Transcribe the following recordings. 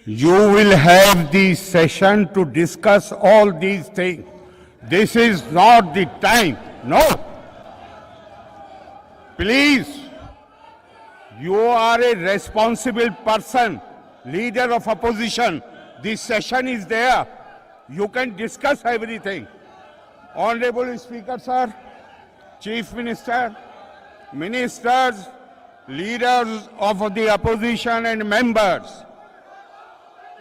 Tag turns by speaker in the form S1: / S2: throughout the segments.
S1: You will have the session to discuss all these things. This is not the time. No. Please, you are a responsible person, leader of opposition. This session is there. You can discuss everything. Honorable Speaker, sir, Chief Minister, ministers, leaders of the opposition and members,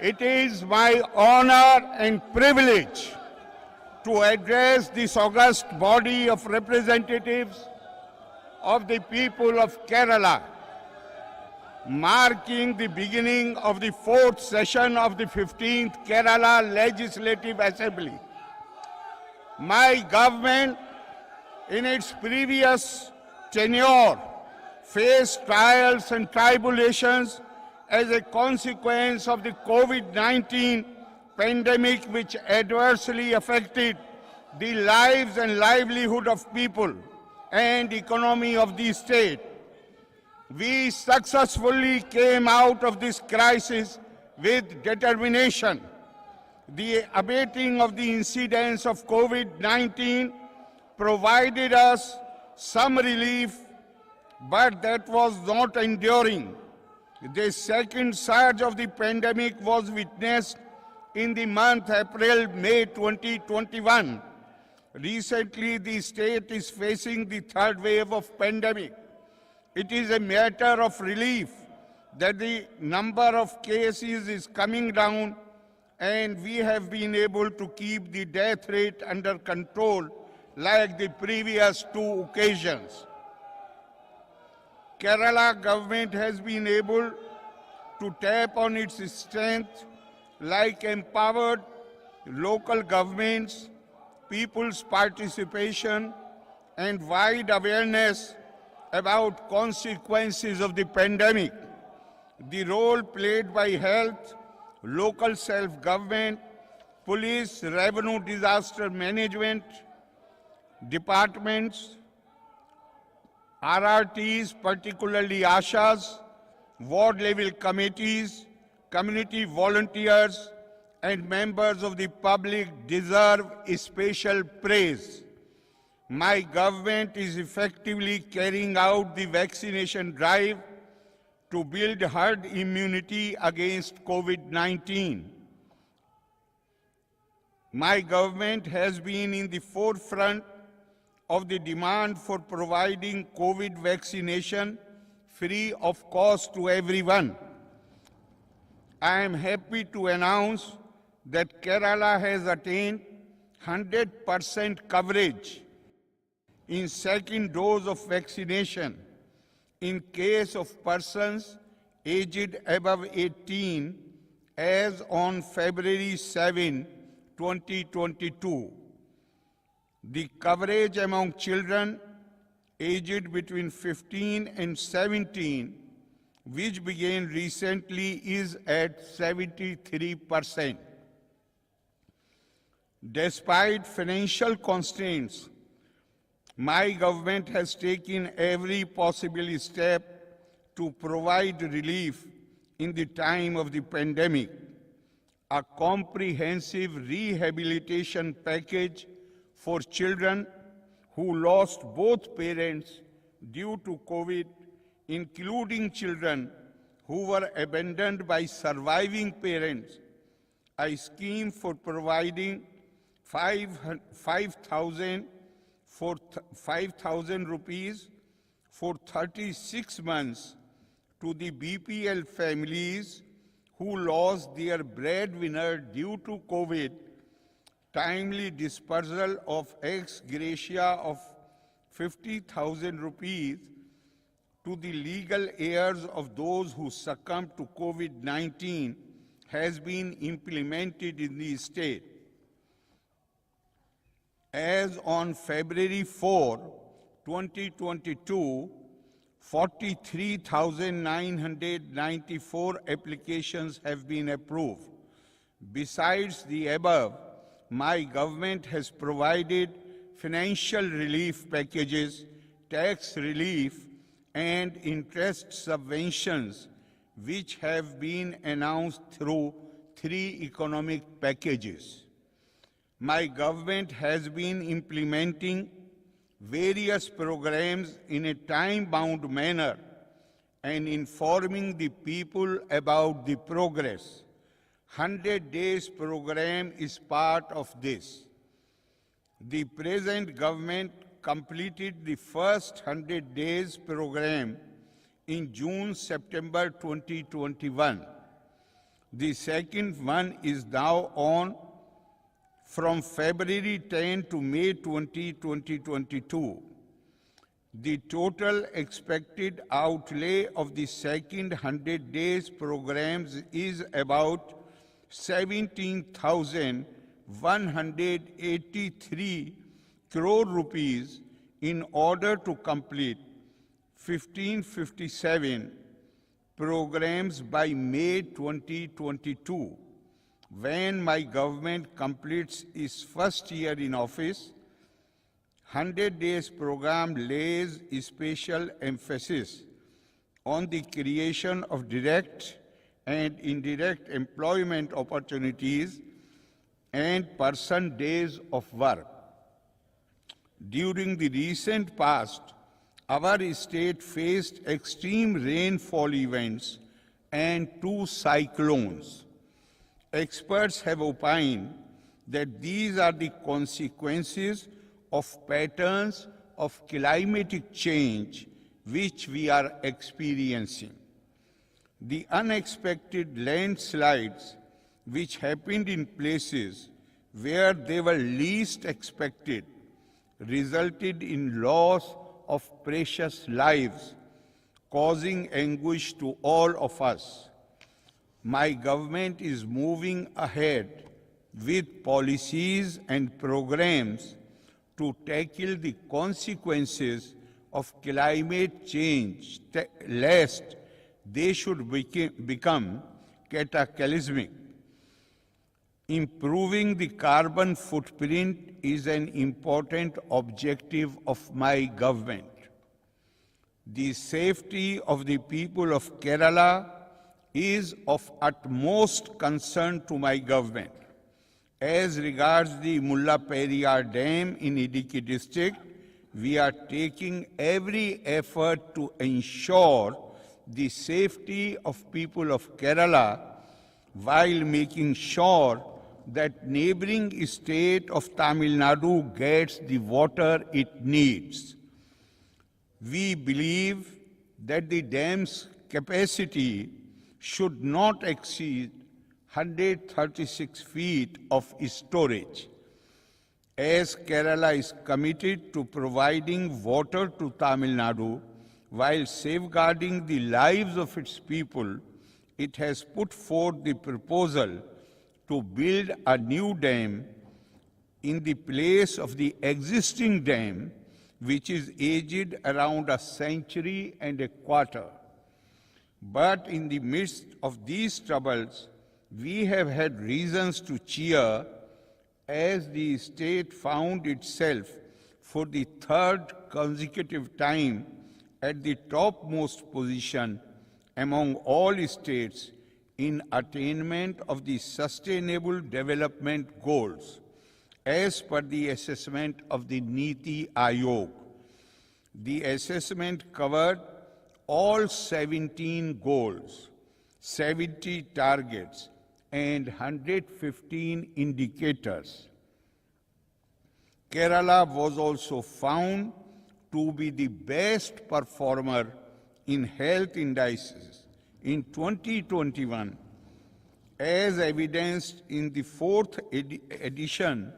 S1: it is my honor and privilege to address this august body of representatives of the people of Kerala, marking the beginning of the fourth session of the 15th Kerala Legislative Assembly. My government, in its previous tenure, faced trials and tribulations as a consequence of the COVID-19 pandemic, which adversely affected the lives and livelihood of people and economy of the state. We successfully came out of this crisis with determination. The abating of the incidence of COVID-19 provided us some relief, but that was not enduring. The second surge of the pandemic was witnessed in the month April-May 2021. Recently, the state is facing the third wave of pandemic. It is a matter of relief that the number of cases is coming down and we have been able to keep the death rate under control like the previous two occasions. Kerala government has been able to tap on its strength like empowered local governments, people's participation, and wide awareness about consequences of the pandemic. The role played by health, local self-government, police, revenue disaster management departments, RRTs, particularly ASHAs, ward-level committees, community volunteers, and members of the public deserve special praise. My government is effectively carrying out the vaccination drive to build herd immunity against COVID-19. My government has been in the forefront of the demand for providing COVID vaccination free of cost to everyone. I am happy to announce that Kerala has attained 100% coverage in second dose of vaccination in case of persons aged above 18 as on February 7, 2022. The coverage among children aged between 15 and 17, which began recently, is at 73%. Despite financial constraints, my government has taken every possible step to provide relief in the time of the pandemic. A comprehensive rehabilitation package for children who lost both parents due to COVID, including children who were abandoned by surviving parents, a scheme for providing 5,000 rupees for 36 months to the BPL families who lost their breadwinner due to COVID, timely dispersal of ex gratia of 50,000 rupees to the legal heirs of those who succumbed to COVID-19 has been implemented in the state. As on February 4, 2022, 43,994 applications have been approved. Besides the above, my government has provided financial relief packages, tax relief, and interest subventions which have been announced through 3 economic packages. My government has been implementing various programs in a time-bound manner and informing the people about the progress. 100 Days program is part of this. The present government completed the first 100 Days program in June-September 2021. The second one is now on from February 10 to May 20, 2022. The total expected outlay of the second 100 Days programs is about 17,183 crore rupees in order to complete 1557 programs by May 2022. When my government completes its first year in office, 100 Days program lays a special emphasis on the creation of direct and indirect employment opportunities and person days of work. During the recent past, our state faced extreme rainfall events and 2 cyclones. Experts have opined that these are the consequences of patterns of climatic change which we are experiencing. The unexpected landslides which happened in places where they were least expected resulted in loss of precious lives, causing anguish to all of us. My government is moving ahead with policies and programs to tackle the consequences of climate change, lest they should become cataclysmic. Improving the carbon footprint is an important objective of my government. The safety of the people of Kerala is of utmost concern to my government. As regards the Mullaperiyar Dam in Idukki district, we are taking every effort to ensure the safety of people of Kerala while making sure that neighboring state of Tamil Nadu gets the water it needs. We believe that the dam's capacity should not exceed 136 feet of storage. As Kerala is committed to providing water to Tamil Nadu while safeguarding the lives of its people, it has put forth the proposal to build a new dam in the place of the existing dam, which is aged around a century and a quarter. But in the midst of these troubles, we have had reasons to cheer as the state found itself for the 3rd consecutive time at the topmost position among all states in attainment of the Sustainable Development Goals, as per the assessment of the Niti Aayog. The assessment covered all 17 goals, 70 targets, and 115 indicators. Kerala was also found to be the best performer in health indices in 2021, as evidenced in the 4th edition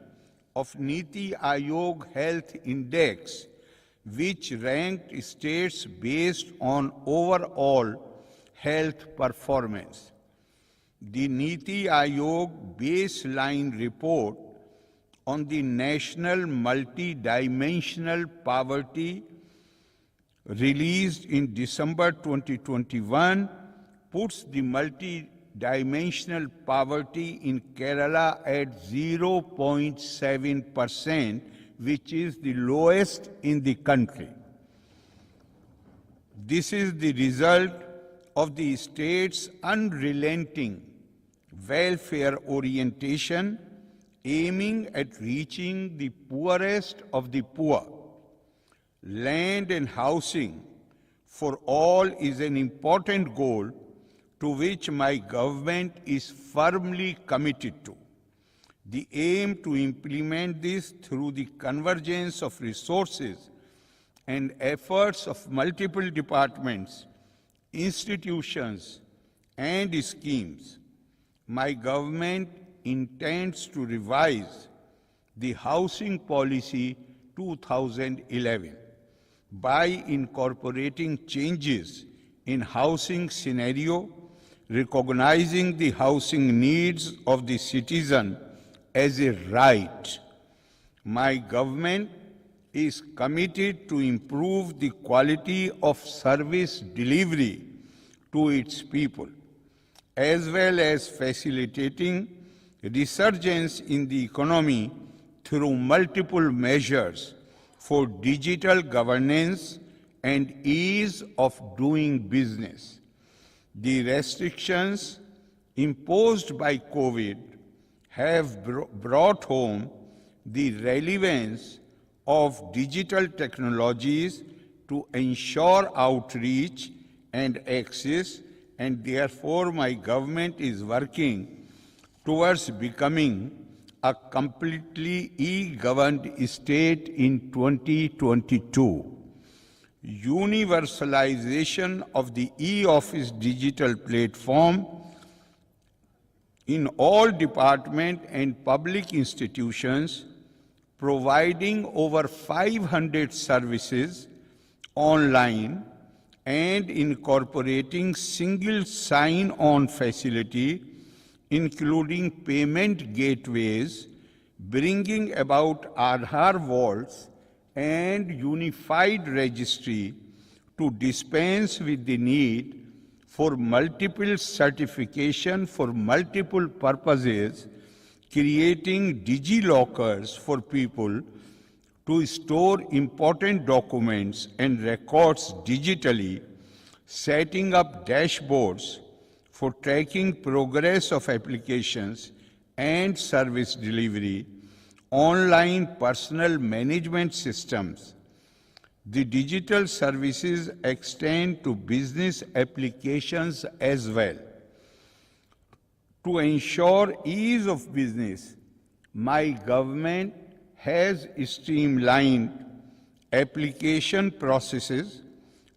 S1: of Niti Aayog Health Index, which ranked states based on overall health performance. The Niti Aayog baseline report on the national multidimensional poverty released in December 2021 puts the multidimensional poverty in Kerala at 0.7%, which is the lowest in the country. This is the result of the state's unrelenting welfare orientation aiming at reaching the poorest of the poor. Land and housing for all is an important goal to which my government is firmly committed to. The aim to implement this through the convergence of resources and efforts of multiple departments, institutions, and schemes. My government intends to revise the Housing Policy 2011 by incorporating changes in housing scenario, recognizing the housing needs of the citizen as a right. My government is committed to improve the quality of service delivery to its people, as well as facilitating resurgence in the economy through multiple measures for digital governance and ease of doing business. The restrictions imposed by COVID have brought home the relevance of digital technologies to ensure outreach and access, and therefore my government is working towards becoming a completely e-governed state in 2022. Universalization of the e-office digital platform in all department and public institutions, providing over 500 services online and incorporating single sign-on facility, including payment gateways, bringing about Aadhaar vaults and unified registry to dispense with the need for multiple certification for multiple purposes, creating DigiLockers for people to store important documents and records digitally, setting up dashboards for tracking progress of applications and service delivery, online personal management systems. The digital services extend to business applications as well. To ensure ease of business, my government has streamlined application processes,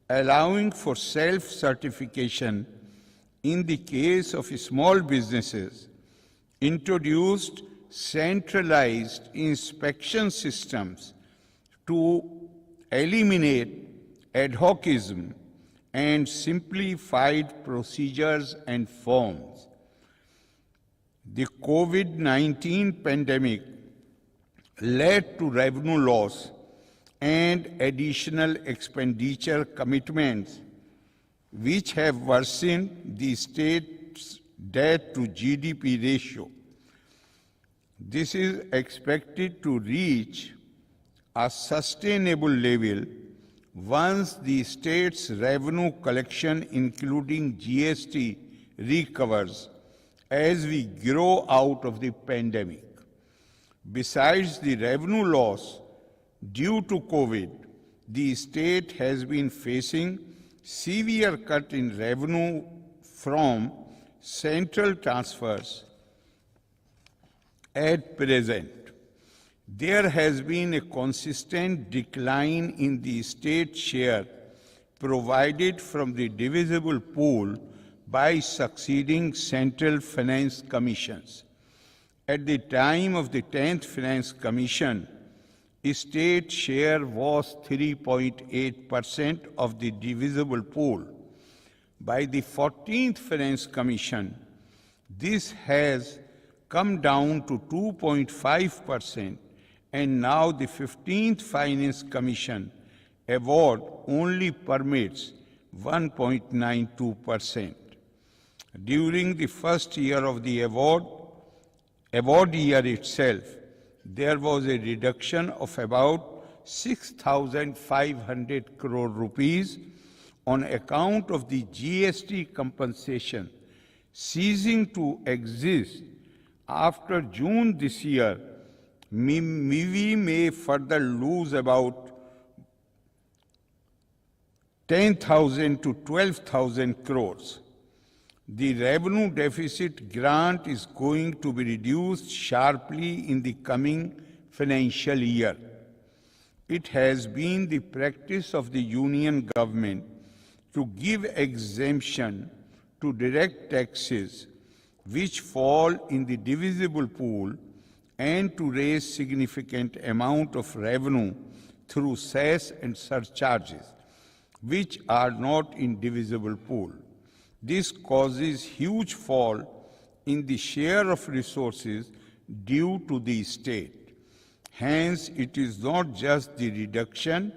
S1: allowing for self-certification in the case of small businesses, introduced centralized inspection systems to eliminate ad hocism, and simplified procedures and forms. The COVID-19 pandemic led to revenue loss and additional expenditure commitments, which have worsened the state's debt to GDP ratio. This is expected to reach a sustainable level once the state's revenue collection, including GST, recovers as we grow out of the pandemic. Besides the revenue loss due to COVID, the state has been facing severe cut in revenue from central transfers. At present, there has been a consistent decline in the state share provided from the divisible pool by succeeding central finance commissions. At the time of the 10th Finance Commission, state share was 3.8% of the divisible pool. By the 14th Finance Commission, this has come down to 2.5%, and now the 15th Finance Commission award only permits 1.92%. During the first year of the award year itself, there was a reduction of about 6,500 crore rupees on account of the GST compensation ceasing to exist after June this year, we may further lose about 10,000 to 12,000 crores. The revenue deficit grant is going to be reduced sharply in the coming financial year. It has been the practice of the Union government to give exemption to direct taxes which fall in the divisible pool and to raise significant amount of revenue through cess and surcharges which are not in divisible pool. This causes huge fall in the share of resources due to the state. Hence, it is not just the reduction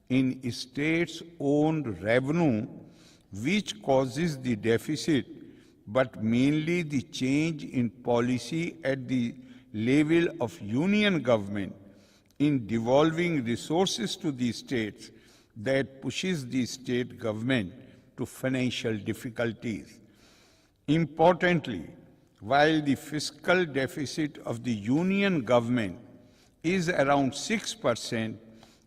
S1: in state's own revenue which causes the deficit, but mainly the change in policy at the level of union government in devolving resources to the states that pushes the state government to financial difficulties. Importantly, while the fiscal deficit of the union government is around 6%,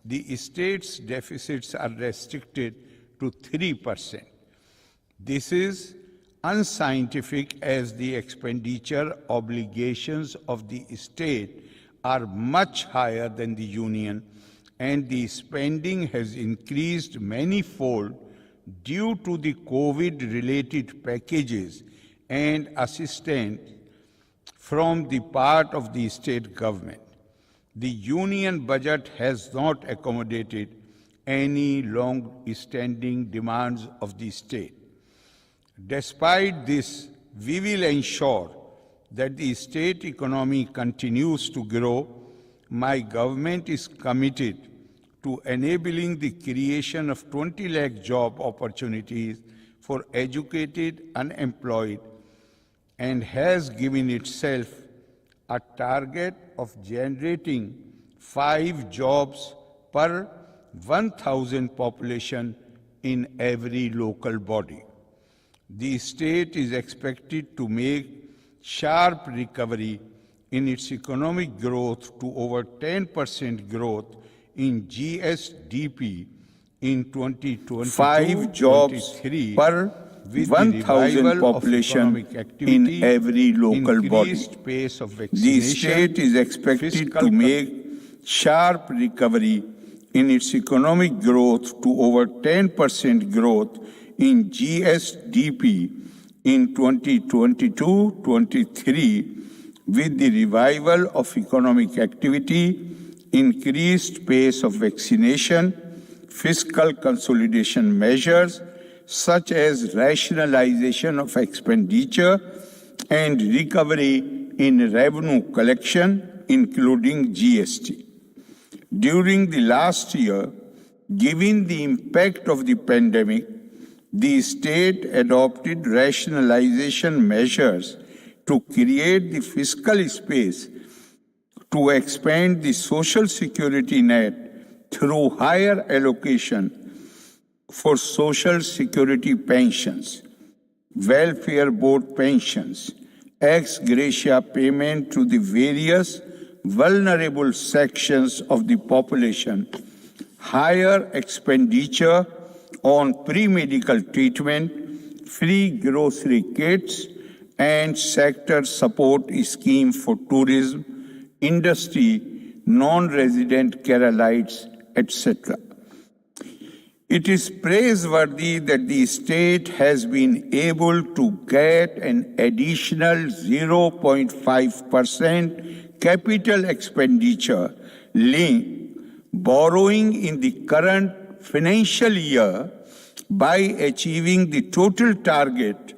S1: the state's deficits are restricted to 3%. This is unscientific as the expenditure obligations of the state are much higher than the union, and the spending has increased manifold due to the COVID-related packages and assistance from the part of the state government. The union budget has not accommodated any long-standing demands of the state. Despite this, we will ensure that the state economy continues to grow. My government is committed to enabling the creation of 20 lakh job opportunities for educated unemployed and has given itself a target of generating 5 jobs per 1,000 population in every local body. The state is expected to make sharp recovery in its economic growth to over 10% growth in GSDP in 2022-23
S2: 5 jobs per 1,000 population in every local body.
S1: Pace of
S2: the state is expected to make sharp recovery in its economic growth to over 10% growth in GSDP in 2022-23 with the revival of economic activity, increased pace of vaccination, fiscal consolidation measures such as rationalization of expenditure and recovery in revenue collection, including GST. During the last year, given the impact of the pandemic, the state adopted rationalization measures to create the fiscal space to expand the social security net through higher allocation for social security pensions, welfare board pensions, ex gratia payment to the various vulnerable sections of the population, higher expenditure on pre-medical treatment, free grocery kits, and sector support scheme for tourism, industry, non-resident Keralites, etc. It is praiseworthy that the state has been able to get an additional 0.5% capital expenditure link borrowing in the current financial year by achieving the total target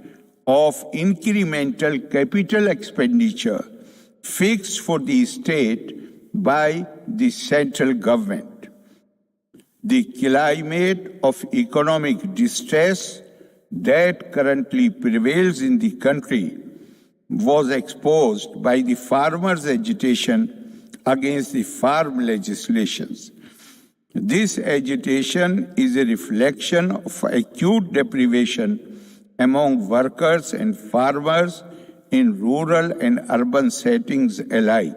S2: of incremental capital expenditure fixed for the state by the central government. The climate of economic distress that currently prevails in the country was exposed by the farmers' agitation against the farm legislations. This agitation is a reflection of acute deprivation among workers and farmers in rural and urban settings alike,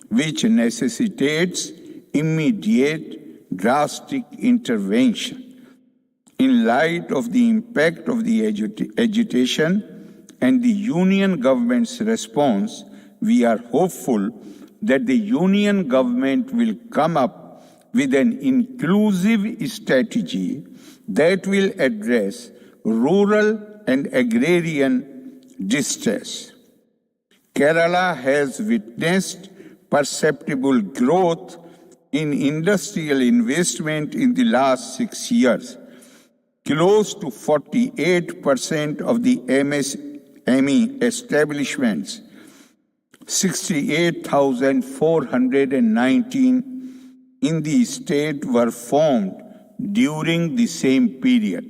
S2: which necessitates immediate, drastic intervention. In light of the impact of the agitation and the Union government's response, we are hopeful that the Union government will come up with an inclusive strategy that will address rural and agrarian distress. Kerala has witnessed perceptible growth in industrial investment in the last 6 years. Close to 48% of the MSME establishments, 68,419 in the state were formed during the same period.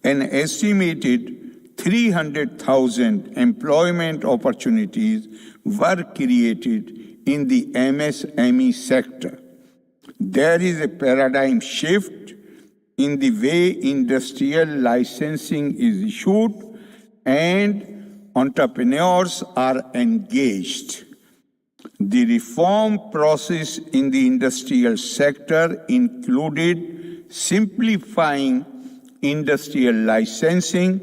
S2: An estimated 300,000 employment opportunities were created in the MSME sector. There is a paradigm shift in the way industrial licensing is issued and entrepreneurs are engaged. The reform process in the industrial sector included simplifying industrial licensing,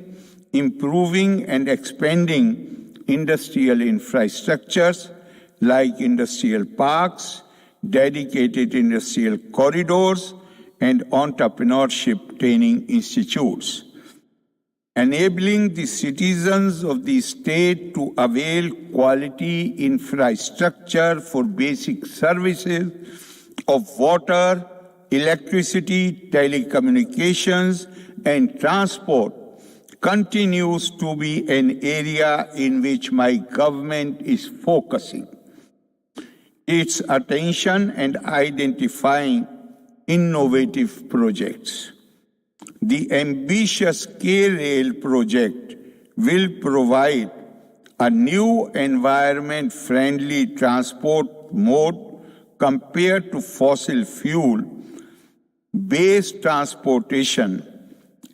S2: improving and expanding industrial infrastructures like industrial parks, dedicated industrial corridors, and entrepreneurship training institutes. Enabling the citizens of the state to avail quality infrastructure for basic services of water, electricity, telecommunications, and transport continues to be an area in which my government is focusing its attention and identifying innovative projects. The ambitious K-Rail project will provide a new environment-friendly transport mode compared to fossil fuel-based transportation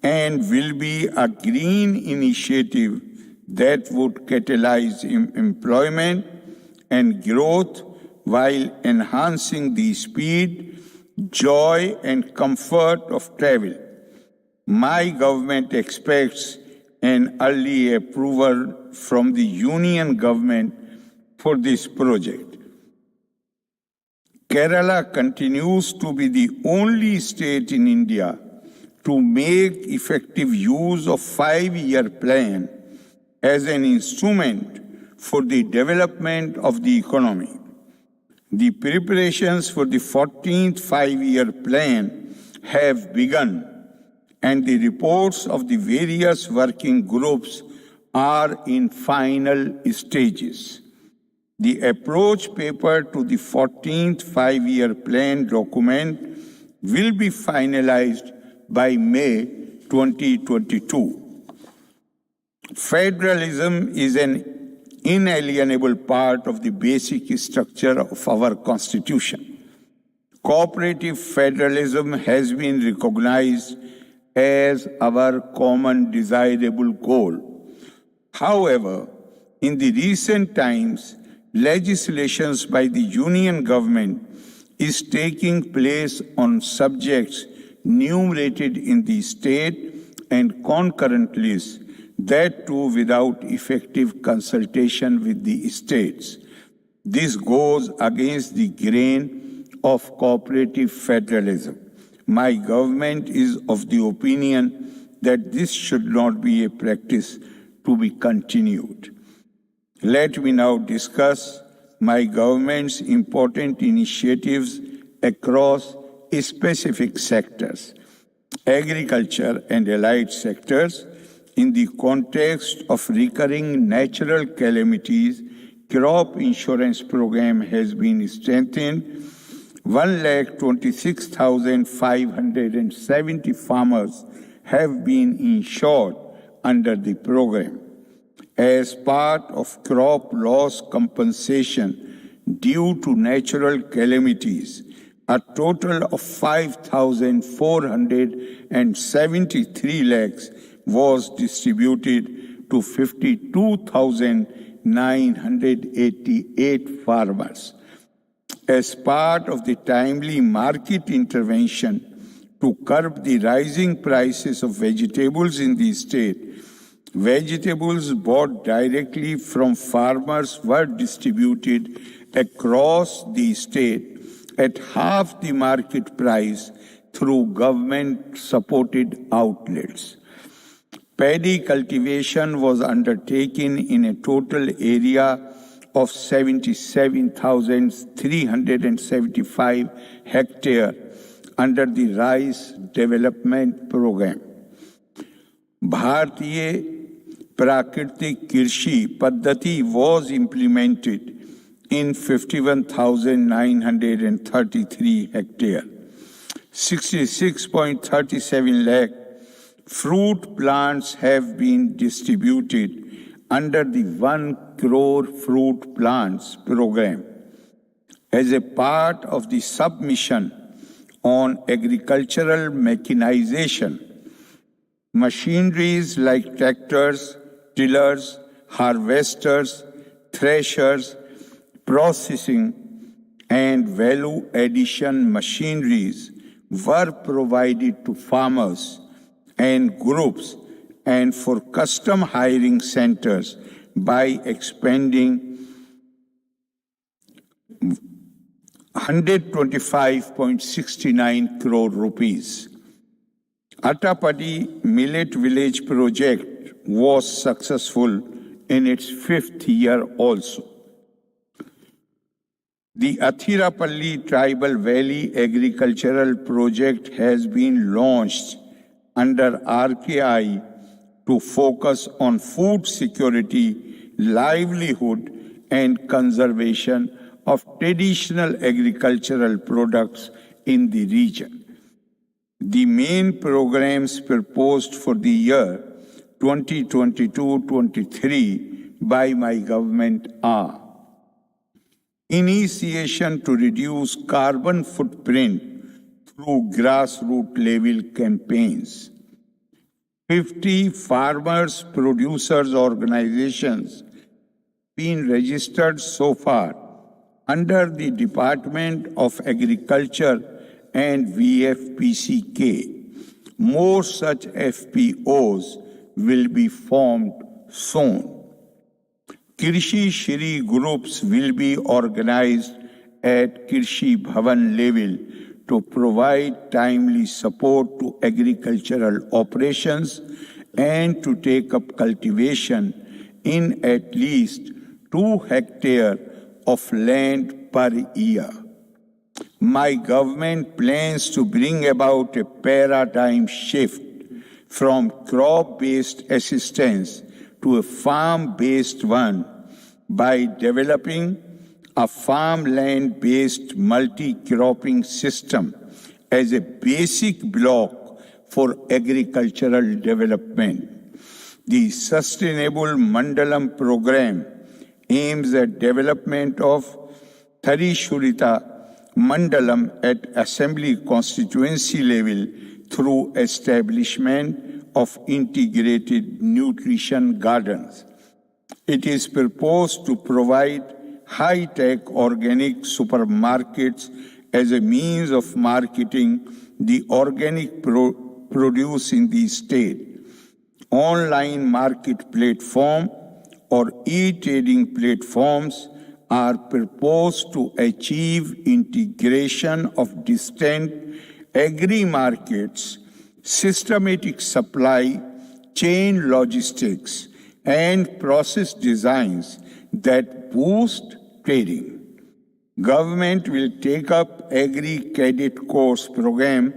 S2: and will be a green initiative that would catalyze employment and growth while enhancing the speed, joy, and comfort of travel. My government expects an early approval from the Union government for this project. Kerala continues to be the only state in India to make effective use of 5-year plan as an instrument for the development of the economy. The preparations for the 14th 5-year plan have begun, and the reports of the various working groups are in final stages. The approach paper to the 14th 5-year plan document will be finalized by May 2022. Federalism is an inalienable part of the basic structure of our Constitution. Cooperative federalism has been recognized as our common desirable goal. However, in the recent times, legislations by the Union government is taking place on subjects enumerated in the state and concurrent lists, that too without effective consultation with the states. This goes against the grain of cooperative federalism. My government is of the opinion that this should not be a practice to be continued. Let me now discuss my government's important initiatives across specific sectors, agriculture and allied sectors. In the context of recurring natural calamities, crop insurance program has been strengthened. 126,570 farmers have been insured under the program. As part of crop loss compensation due to natural calamities, a total of 5,473 lakhs was distributed to 52,988 farmers. As part of the timely market intervention to curb the rising prices of vegetables in the state, vegetables bought directly from farmers were distributed across the state at half the market price through government-supported outlets. Paddy cultivation was undertaken in a total area of 77,375 hectares under the Rice Development Program. Bharatiya Prakritik Krishi Paddhati was implemented in 51,933 hectares. 66.37 lakh fruit plants have been distributed under the 1 crore fruit plants program. As a part of the submission on agricultural mechanization, machineries like tractors, tillers, harvesters, threshers, processing and value addition machineries were provided to farmers and groups and for custom hiring centers by expending 125.69 crore rupees. Attapadi Millet Village project was successful in its 5th year also. The Athirapalli Tribal Valley Agricultural Project has been launched under RKI to focus on food security, livelihood, and conservation of traditional agricultural products in the region. The main programs proposed for the year 2022-23 by my government are: initiation to reduce carbon footprint through grassroots level campaigns. 50 farmers producers organizations been registered so far under the Department of Agriculture and VFPCK. More such FPOs will be formed soon. Krishi Shri groups will be organized at Krishi Bhavan level to provide timely support to agricultural operations and to take up cultivation in at least 2 hectares of land per year. My government plans to bring about a paradigm shift from crop-based assistance to a farm-based one by developing a farmland-based multi-cropping system as a basic block for agricultural development. The Sustainable Mandalam program aims at development of Tharishurita Mandalam at Assembly constituency level through establishment of integrated nutrition gardens. It is proposed to provide high-tech organic supermarkets as a means of marketing the organic produce in the state. Online market platform or e-trading platforms are proposed to achieve integration of distant agri-markets, systematic supply chain logistics, and process designs that boost trading. Government will take up Agri-Credit Course program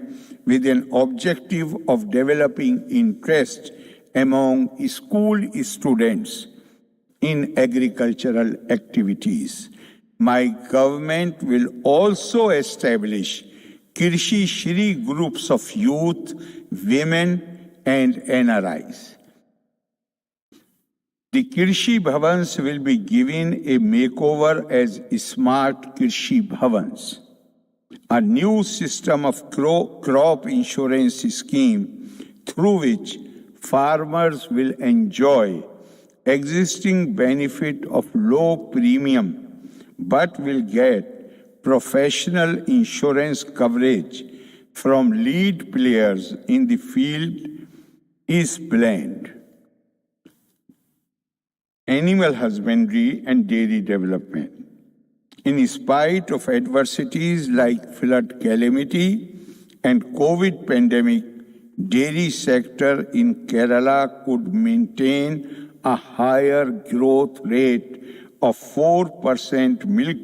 S2: with an objective of developing interest among school students in agricultural activities. My government will also establish Krishi Shri groups of youth, women, and NRIs. The Krishi Bhavans will be given a makeover as smart Krishi Bhavans. a new system of crop insurance scheme through which farmers will enjoy existing benefit of low premium but will get professional insurance coverage from lead players in the field is planned. Animal husbandry and dairy development. In spite of adversities like flood calamity and COVID pandemic, dairy sector in Kerala could maintain a higher growth rate of 4% milk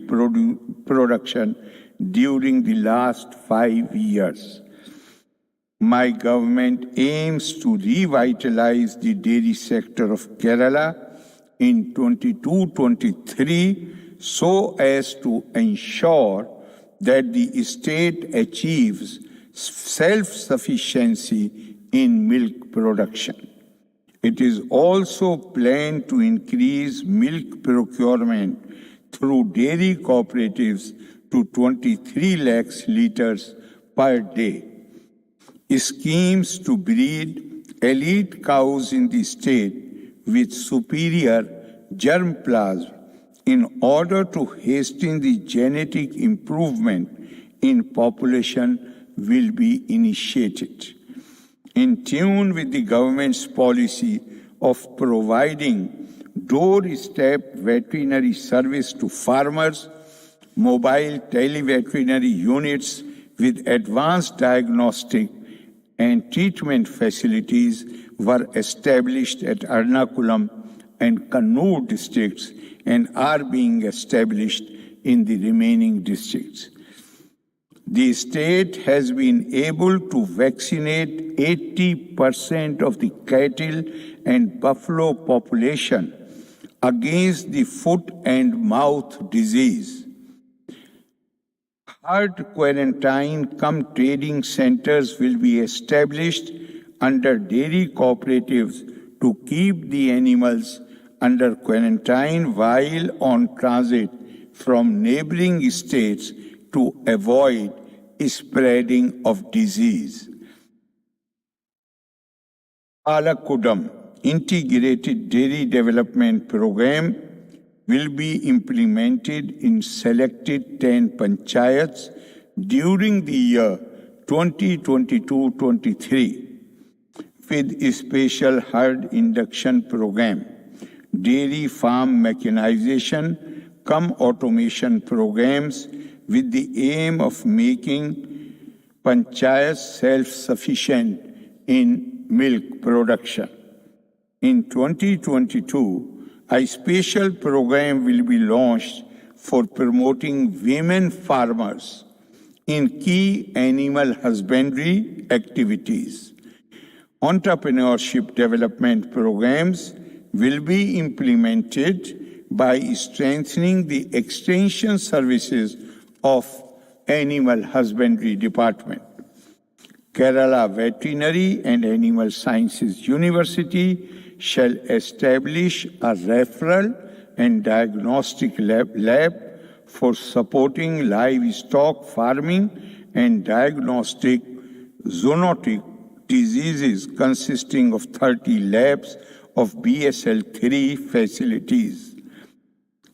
S2: production during the last 5 years. My government aims to revitalize the dairy sector of Kerala in 22-23 so as to ensure that the state achieves self-sufficiency in milk production. It is also planned to increase milk procurement through dairy cooperatives to 23 lakhs liters per day. Schemes to breed elite cows in the state with superior germplasm in order to hasten the genetic improvement in population will be initiated. In tune with the government's policy of providing doorstep veterinary service to farmers, mobile televeterinary units with advanced diagnostic and treatment facilities were established at Ernakulam and Kannur districts and are being established in the remaining districts. The state has been able to vaccinate 80% of the cattle and buffalo population against the foot and mouth disease. Herd quarantine cum trading centers will be established under dairy cooperatives to keep the animals under quarantine while on transit from neighboring states to avoid spreading of disease. Palakudam Integrated Dairy Development Program will be implemented in selected 10 panchayats during the year 2022-23 with a special herd induction program, dairy farm mechanization cum automation programs with the aim of making panchayats self-sufficient in milk production. In 2022, a special program will be launched for promoting women farmers in key animal husbandry activities. Entrepreneurship development programs will be implemented by strengthening the extension services of Animal Husbandry Department. Kerala Veterinary and Animal Sciences University shall establish a referral and diagnostic lab for supporting livestock farming and diagnostic zoonotic diseases consisting of 30 labs of BSL-3 facilities.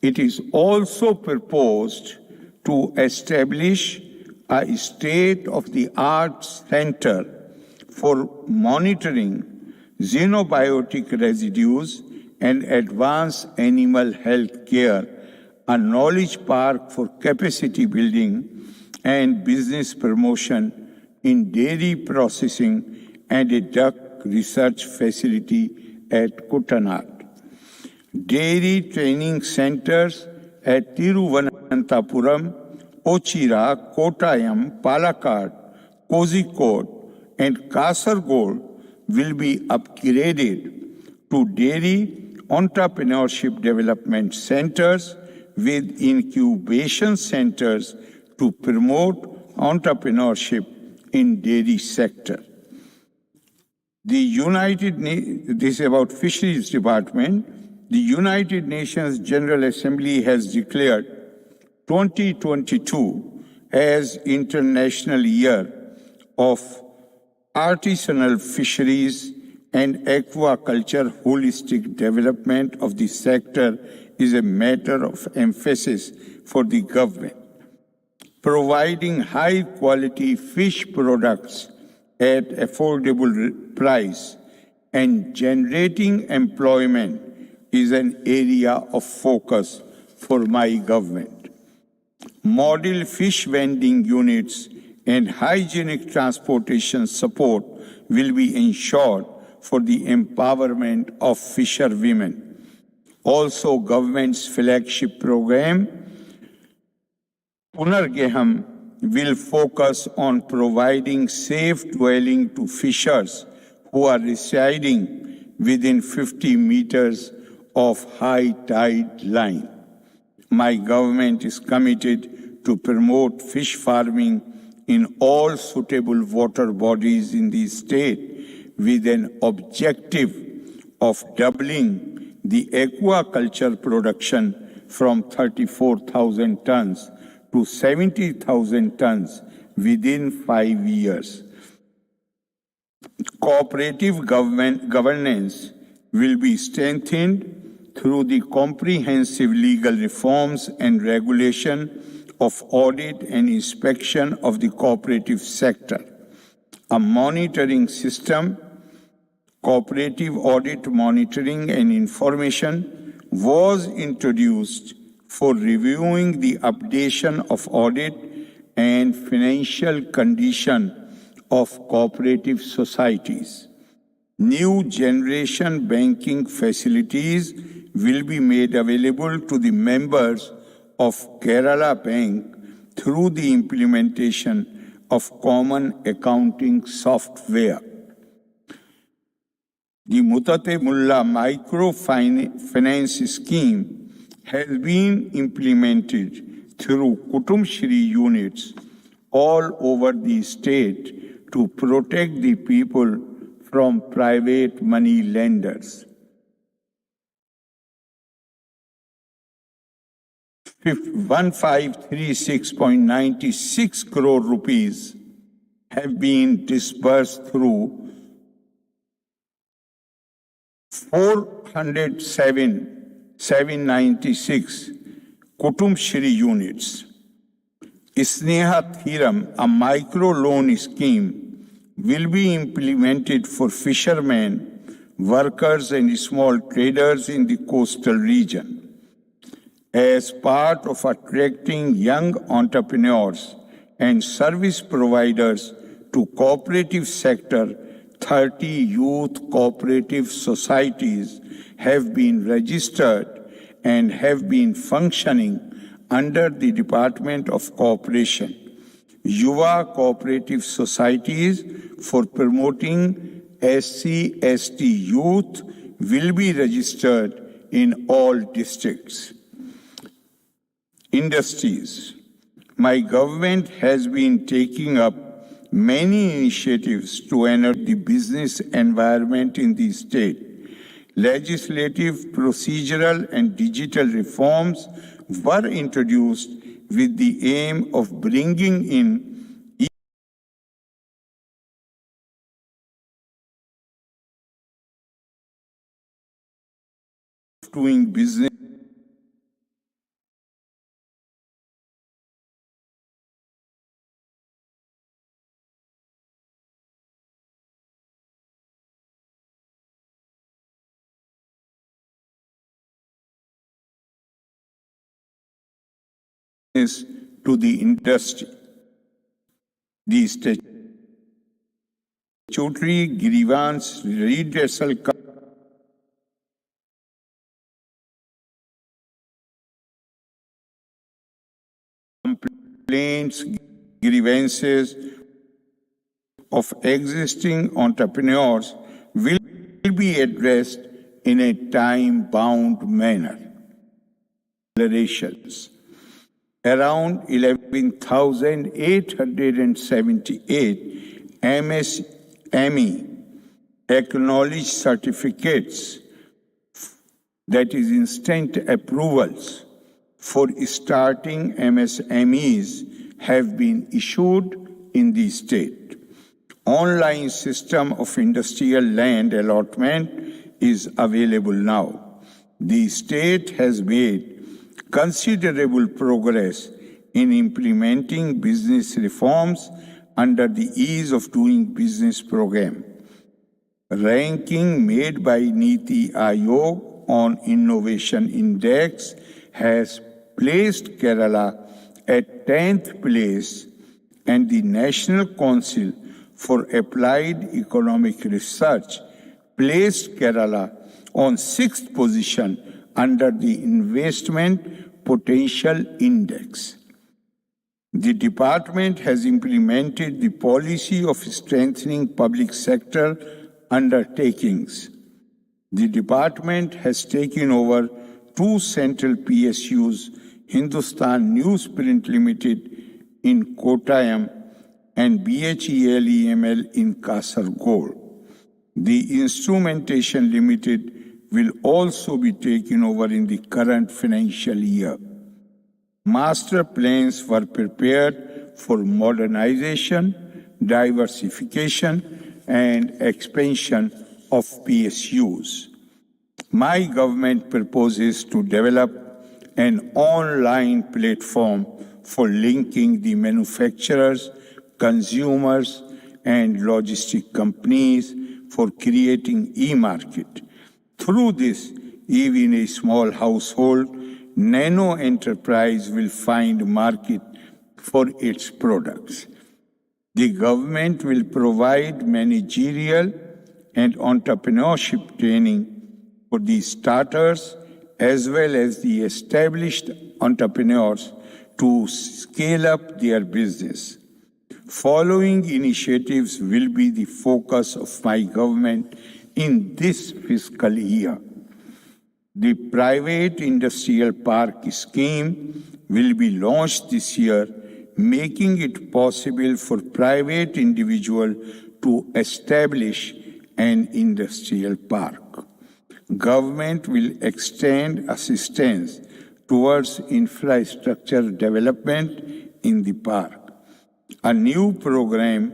S2: It is also proposed to establish a state-of-the-art center for monitoring xenobiotic residues and advanced animal health care, a knowledge park for capacity building and business promotion in dairy processing, and a duck research facility at Kuttanad. Dairy training centers at Tiruvananthapuram, Ochira, Kottayam, Palakkad, Kozhikode, and Kasaragod will be upgraded to dairy entrepreneurship development centers with incubation centers to promote entrepreneurship in dairy sector. This is about Fisheries Department. The United Nations General Assembly has declared 2022 as International Year of Artisanal Fisheries and Aquaculture. Holistic development of the sector is a matter of emphasis for the government. Providing high-quality fish products at affordable price and generating employment is an area of focus for my government. Model fish vending units and hygienic transportation support will be ensured for the empowerment of fisherwomen. Also, government's flagship program, Punargeham, will focus on providing safe dwelling to fishers who are residing within 50 meters of high tide line. My government is committed to promote fish farming in all suitable water bodies in the state with an objective of doubling the aquaculture production from 34,000 tons to 70,000 tons within 5 years. Cooperative governance will be strengthened through the comprehensive legal reforms and regulation of audit and inspection of the cooperative sector. A monitoring system, cooperative audit monitoring and information, was introduced for reviewing the updation of audit and financial condition of cooperative societies. New generation banking facilities will be made available to the members of Kerala Bank through the implementation of common accounting software. The Mutate Mulla microfinance scheme has been implemented through Kutum Shri units all over the state to protect the people from private money lenders. 1536.96 crore rupees have been disbursed through 407,796 Kutum Shri units. Sneha Thiram, a micro-loan scheme, will be implemented for fishermen, workers and small traders in the coastal region. As part of attracting young entrepreneurs and service providers to cooperative sector, 30 youth cooperative societies have been registered and have been functioning under the Department of Cooperation. Yuva cooperative societies for promoting SC/ST youth will be registered in all districts. Industries. My government has been taking up many initiatives to enhance the business environment in the state. Legislative, procedural, and digital reforms were introduced with the aim of bringing in doing business to the industry. The statutory grievance redressal complaints, grievances of existing entrepreneurs will be addressed in a time-bound manner. Declarations. Around 11,878 MSME acknowledged certificates, that is instant approvals, for starting MSMEs have been issued in the state. Online system of industrial land allotment is available now. The state has made considerable progress in implementing business reforms under the Ease of Doing Business program. Ranking made by Niti Aayog on Innovation Index has placed Kerala at 10th place, and the National Council for Applied Economic Research placed Kerala on 6th position under the Investment Potential Index. The department has implemented the policy of strengthening public sector undertakings. The department has taken over 2 central PSUs, Hindustan Newsprint Limited in Kottayam and BHEL EML in Kasaragod. The Instrumentation Limited will also be taken over in the current financial year. Master plans were prepared for modernization, diversification, and expansion of PSUs. My government proposes to develop an online platform for linking the manufacturers, consumers, and logistic companies for creating e-market. Through this, even a small household nano enterprise will find market for its products. The government will provide managerial and entrepreneurship training for the starters as well as the established entrepreneurs to scale up their business. Following initiatives will be the focus of my government in this fiscal year. The private industrial park scheme will be launched this year, making it possible for private individuals to establish an industrial park. Government will extend assistance towards infrastructure development in the park. A new program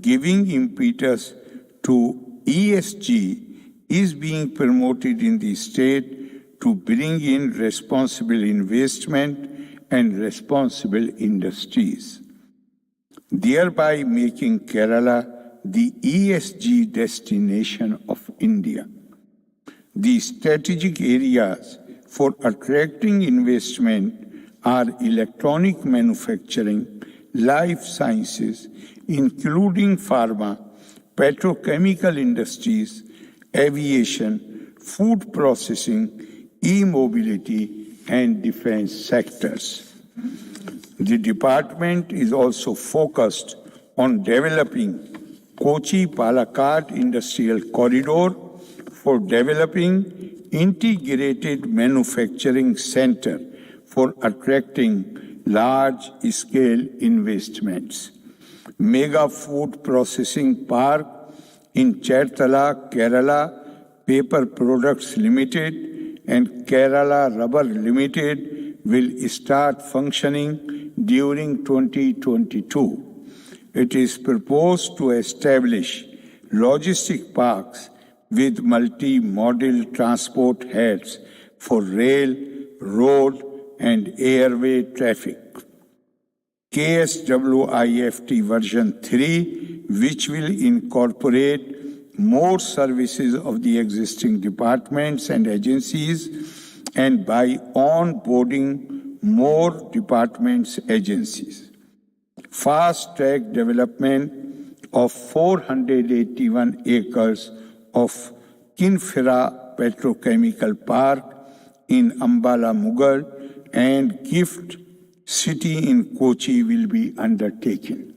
S2: giving impetus to ESG is being promoted in the state to bring in responsible investment and responsible industries, thereby making Kerala the ESG destination of India. The strategic areas for attracting investment are electronic manufacturing, life sciences, including pharma, petrochemical industries, aviation, food processing, e-mobility, and defense sectors. The department is also focused on developing Kochi-Palakkad Industrial Corridor for developing integrated manufacturing center for attracting large-scale investments. Mega Food Processing Park in Cherthala, Kerala, Paper Products Limited and Kerala Rubber Limited will start functioning during 2022. It is proposed to establish logistic parks with multi-modal transport heads for rail, road, and airway traffic. KSWIFT version 3, which will incorporate more services of the existing departments and agencies, and by onboarding more departments, agencies. Fast-track development of 481 acres of Kinfira Petrochemical Park in Ambala Mughal and Gift City in Kochi will be undertaken.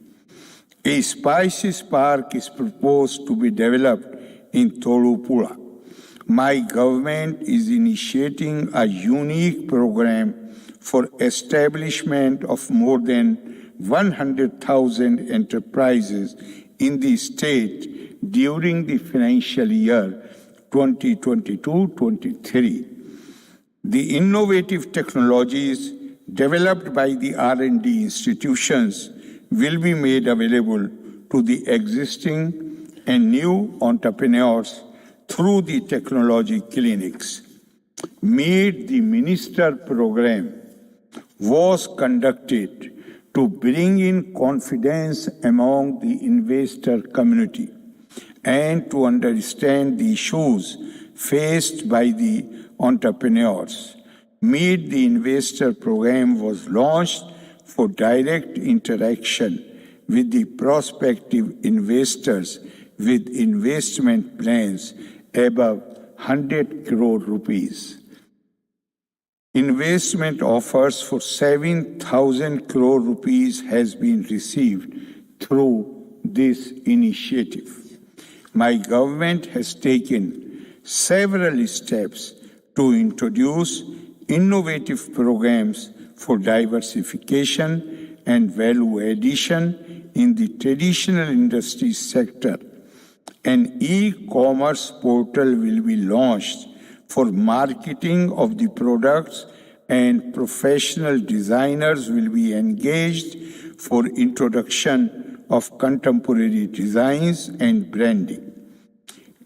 S2: A spices park is proposed to be developed in Tolupura. My government is initiating a unique program for establishment of more than 100,000 enterprises in the state during the financial year 2022-23. The innovative technologies developed by the R&D institutions will be made available to the existing and new entrepreneurs through the technology clinics. Meet the Minister program was conducted to bring in confidence among the investor community and to understand the issues faced by the entrepreneurs. Meet the Investor program was launched for direct interaction with the prospective investors with investment plans above 100 crore rupees. Investment offers for 7,000 crore rupees has been received through this initiative. My government has taken several steps to introduce innovative programs for diversification and value addition in the traditional industry sector. An e-commerce portal will be launched for marketing of the products, and professional designers will be engaged for introduction of contemporary designs and branding.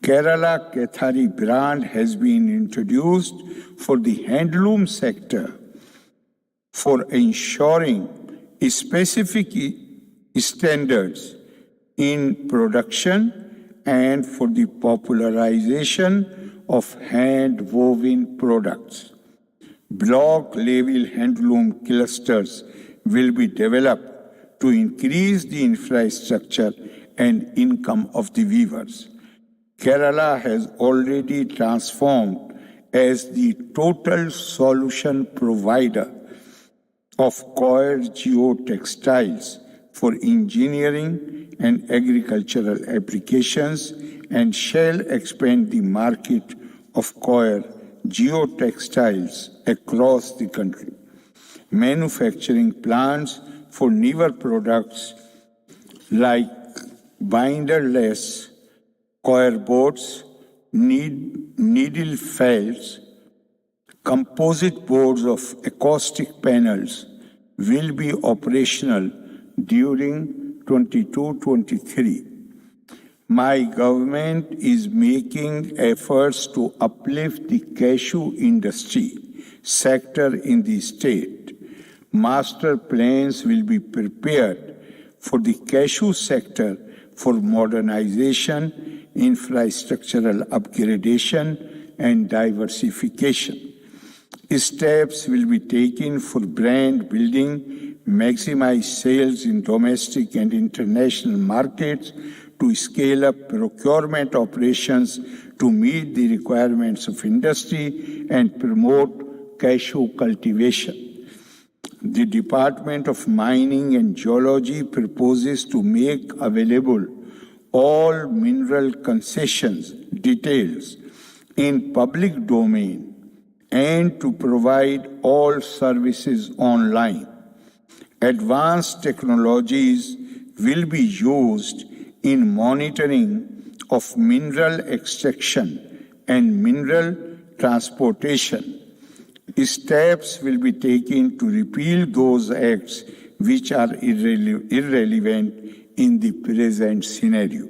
S2: Kerala Kethari brand has been introduced for the handloom sector for ensuring specific standards in production and for the popularization of hand-woven products. Block-level handloom clusters will be developed to increase the infrastructure and income of the weavers. Kerala has already transformed as the total solution provider of coir geotextiles for engineering and agricultural applications and shall expand the market of coir geotextiles across the country. Manufacturing plants for newer products like binderless coir boards, needle felts, composite boards of acoustic panels will be operational during 22-23. My government is making efforts to uplift the cashew industry sector in the state. Master plans will be prepared for the cashew sector for modernization, infrastructural upgradation, and diversification. Steps will be taken for brand building, maximize sales in domestic and international markets, to scale up procurement operations to meet the requirements of industry and promote cashew cultivation. The Department of Mining and Geology proposes to make available all mineral concessions details in public domain and to provide all services online. Advanced technologies will be used in monitoring of mineral extraction and mineral transportation. Steps will be taken to repeal those acts which are irrelevant in the present scenario.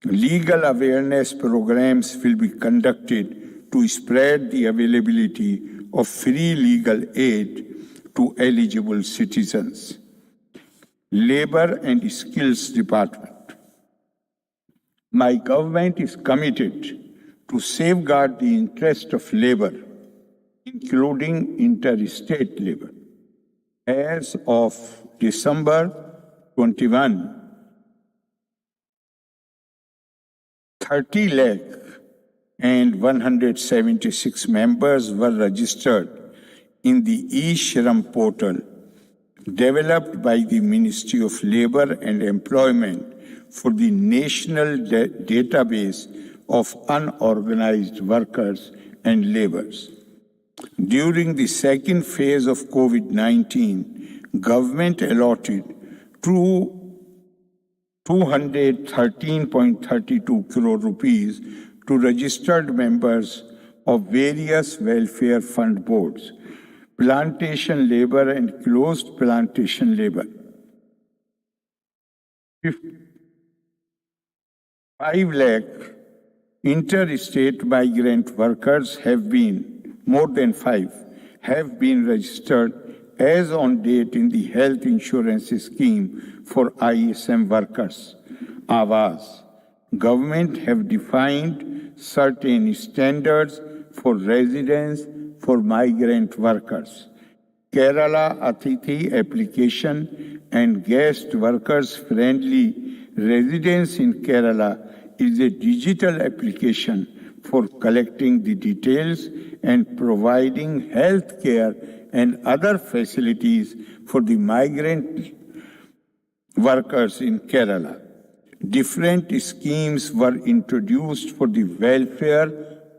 S2: Legal awareness programs will be conducted to spread the availability of free legal aid to eligible citizens. Labor and Skills Department. My government is committed to safeguard the interest of labor, including interstate labor. As of December 21, 30 lakh and 176 members were registered in the eShram portal developed by the Ministry of Labor and Employment for the National Database of Unorganized Workers and Laborers. During the second phase of COVID-19, government allotted 213.32 crore rupees to registered members of various welfare fund boards. plantation labor and closed plantation labor. 5 lakh interstate migrant workers have been, more than 5, have been registered as on date in the health insurance scheme for ISM workers, Awas. Government have defined certain standards for residence for migrant workers. Kerala Atithi application and guest workers friendly residence in Kerala is a digital application for collecting the details and providing health care and other facilities for the migrant workers in Kerala. Different schemes were introduced for the welfare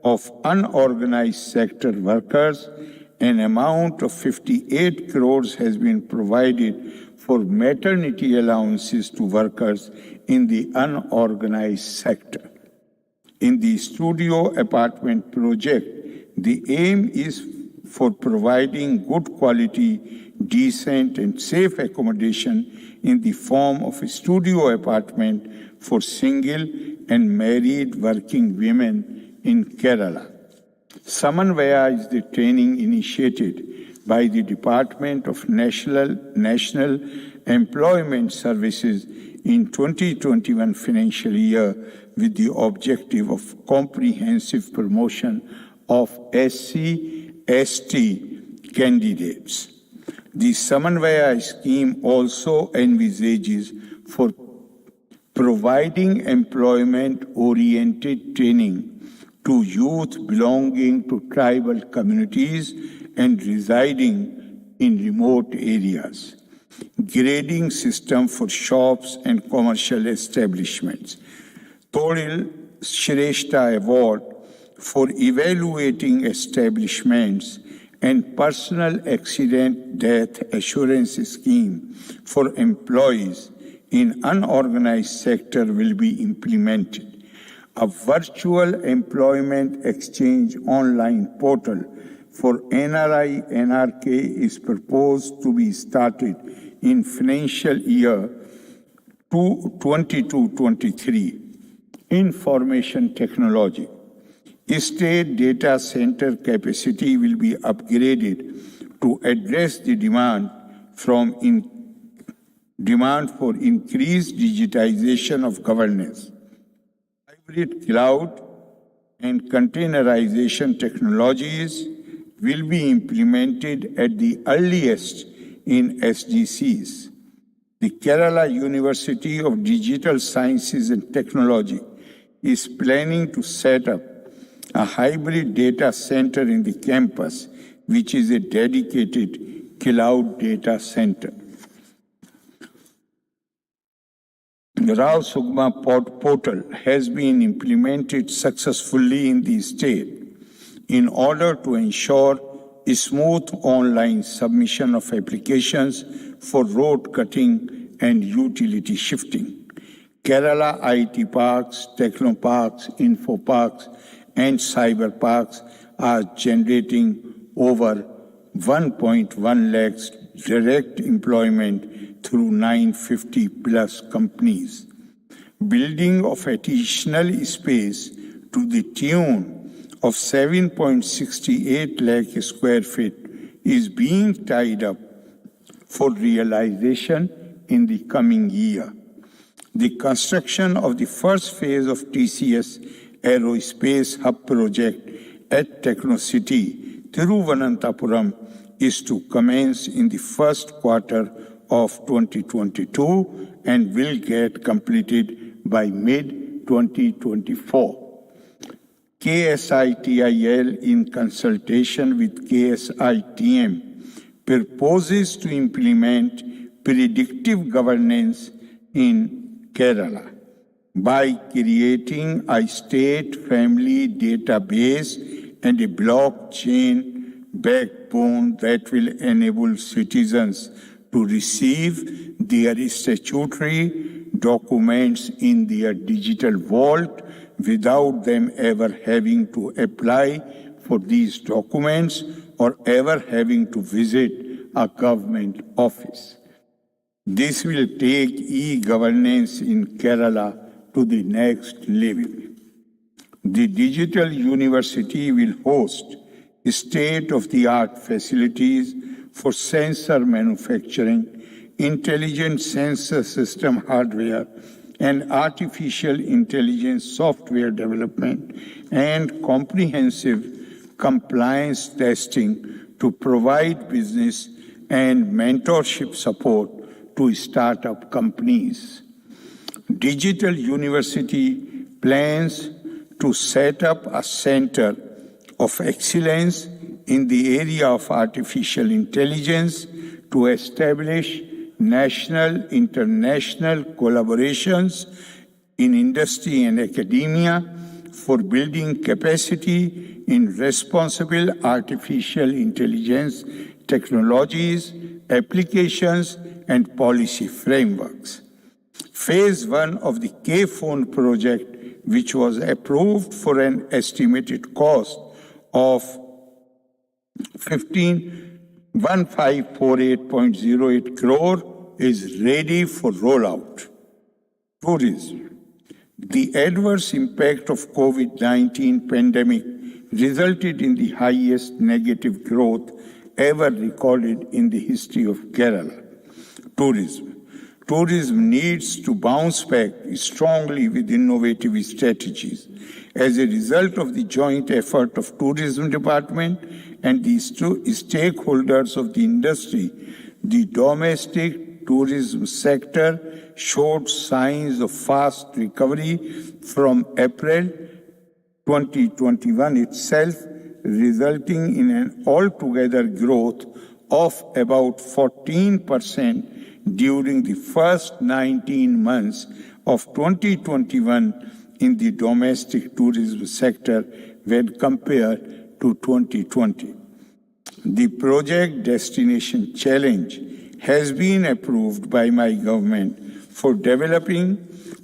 S2: of unorganized sector workers. An amount of 58 crores has been provided for maternity allowances to workers in the unorganized sector. In the studio apartment project, the aim is for providing good quality, decent and safe accommodation in the form of a studio apartment for single and married working women in Kerala. Samanvaya is the training initiated by the Department of National Employment Services in 2021 financial year with the objective of comprehensive promotion of SC/ST candidates. The Samanvaya scheme also envisages for providing employment-oriented training to youth belonging to tribal communities and residing in remote areas. Grading system for shops and commercial establishments. Todil Shrestha Award for evaluating establishments and personal accident death assurance scheme for employees in unorganized sector will be implemented. A virtual employment exchange online portal for NRI NRK is proposed to be started in financial year 22-23. Information technology. State data center capacity will be upgraded to address the demand for increased digitization of governance. Hybrid cloud and containerization technologies will be implemented at the earliest in SDCs. The Kerala University of Digital Sciences and Technology is planning to set up a hybrid data center in the campus, which is a dedicated cloud data center. The Rao Sugma portal has been implemented successfully in the state in order to ensure a smooth online submission of applications for road cutting and utility shifting. Kerala IT parks, techno parks, info parks, and cyber parks are generating over 1.1 lakhs direct employment through 950 plus companies. Building of additional space to the tune of 7.68 lakh square feet is being tied up for realization in the coming year. The construction of the first phase of TCS Aerospace Hub project at Technocity, Thiruvananthapuram, is to commence in the first quarter of 2022 and will get completed by mid-2024. KSITIL, in consultation with KSITM, proposes to implement predictive governance in Kerala by creating a state family database and a blockchain backbone that will enable citizens to receive their statutory documents in their digital vault without them ever having to apply for these documents or ever having to visit a government office. This will take e-governance in Kerala to the next level. The digital university will host state-of-the-art facilities for sensor manufacturing, intelligent sensor system hardware, and artificial intelligence software development, and comprehensive compliance testing to provide business and mentorship support to startup companies. Digital University plans to set up a center of excellence in the area of artificial intelligence to establish national, international collaborations in industry and academia for building capacity in responsible artificial intelligence technologies, applications, and policy frameworks. Phase 1 of the K-Phone project, which was approved for an estimated cost of 1548.08 crore, is ready for rollout. Tourism. The adverse impact of COVID-19 pandemic resulted in the highest negative growth ever recorded in the history of Kerala. Tourism. Tourism needs to bounce back strongly with innovative strategies. As a result of the joint effort of Tourism Department and the stakeholders of the industry, the domestic tourism sector showed signs of fast recovery from April 2021 itself, resulting in an altogether growth of about 14% during the first 19 months of 2021 in the domestic tourism sector when compared to 2020. The Project Destination Challenge has been approved by my government for developing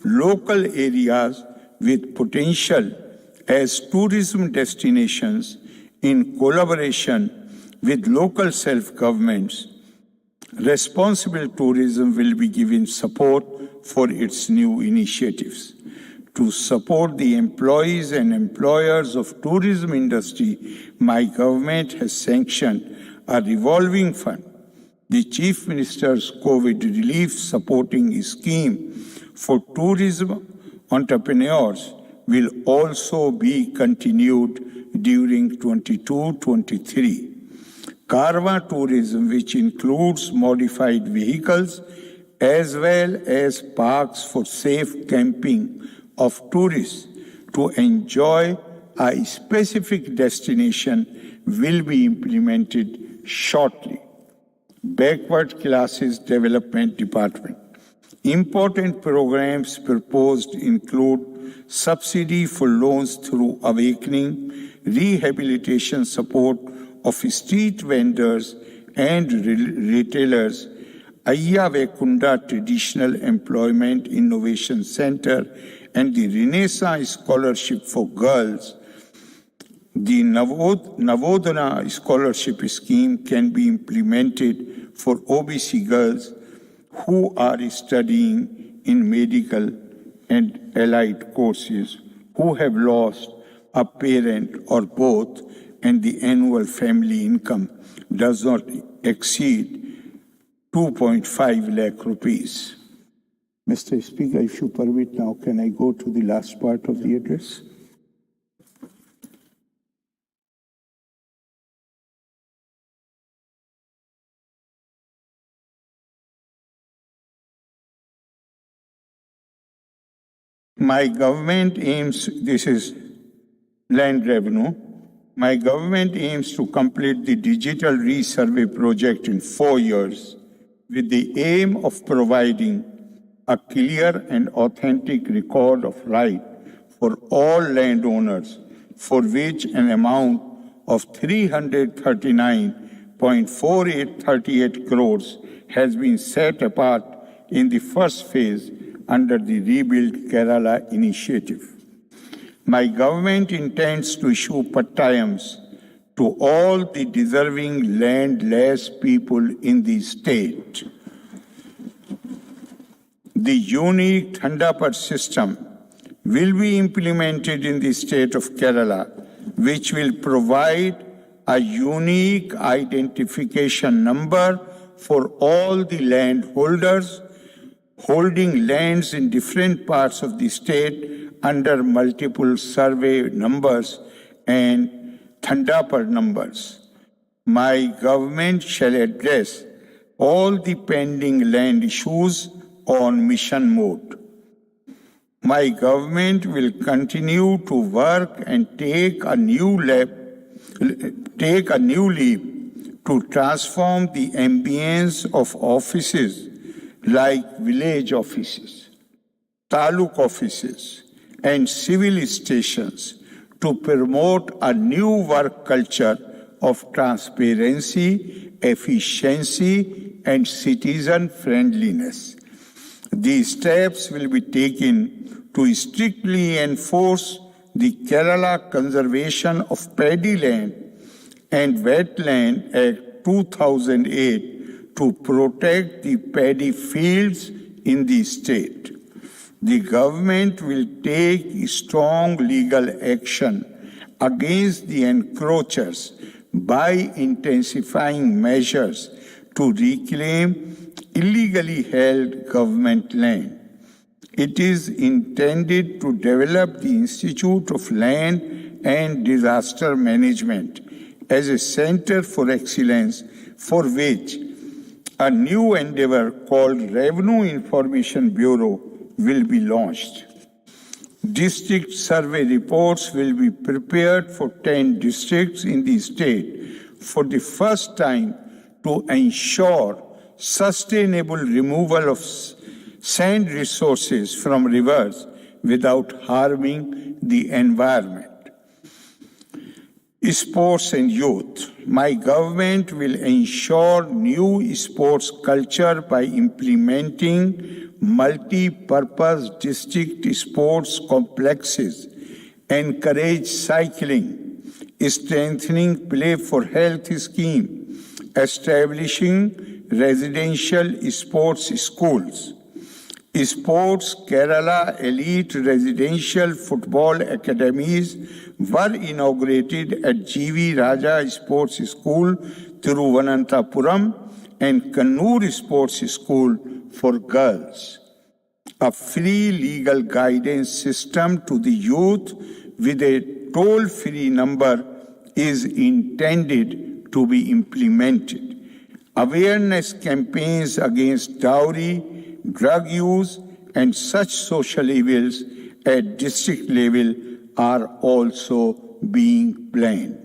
S2: local areas with potential as tourism destinations in collaboration with local self-governments. Responsible tourism will be given support for its new initiatives. To support the employees and employers of tourism industry, my government has sanctioned a revolving fund. The Chief Minister's COVID Relief Supporting Scheme for tourism entrepreneurs will also be continued during 22-23. Carva tourism, which includes modified vehicles as well as parks for safe camping of tourists to enjoy a specific destination, will be implemented shortly. Backward Classes Development Department. Important programs proposed include subsidy for loans through Awakening, rehabilitation support of street vendors and retailers, Ayya Vekunda Traditional Employment Innovation Center, and the Renaissance Scholarship for Girls. The Navodana Scholarship Scheme can be implemented for OBC girls who are studying in medical and allied courses, who have lost a parent or both, and the annual family income does not exceed 2.5 lakh rupees. Mr. Speaker, if you permit now, can I go to the last part of the address? My government aims, this is land revenue, my government aims to complete the digital resurvey project in 4 years with the aim of providing a clear and authentic record of right for all landowners, for which an amount of 339.4838 crores has been set apart in the first phase under the Rebuild Kerala initiative. My government intends to issue pattayams to all the deserving landless people in the state. The unique Thandapar system will be implemented in the state of Kerala, which will provide a unique identification number for all the landholders holding lands in different parts of the state under multiple survey numbers and Thandapar numbers. My government shall address all the pending land issues on mission mode. My government will continue to work and take a new leap to transform the ambience of offices like village offices, taluk offices, and civil stations to promote a new work culture of transparency, efficiency, and citizen friendliness. These steps will be taken to strictly enforce the Kerala Conservation of Paddy Land and Wetland Act 2008 to protect the paddy fields in the state. The government will take strong legal action against the encroachers by intensifying measures to reclaim illegally held government land. It is intended to develop the Institute of Land and Disaster Management as a center for excellence, for which a new endeavor called Revenue Information Bureau will be launched. District survey reports will be prepared for 10 districts in the state for the first time to ensure sustainable removal of sand resources from rivers without harming the environment. Sports and youth. My government will ensure new sports culture by implementing multi-purpose district sports complexes, encourage cycling, strengthening Play for Health scheme, establishing residential sports schools. Sports Kerala Elite Residential Football Academies were inaugurated at GV Raja Sports School, Thiruvananthapuram, and Kannur Sports School for girls. A free legal guidance system to the youth with a toll-free number is intended to be implemented. Awareness campaigns against dowry, drug use, and such social evils at district level are also being planned.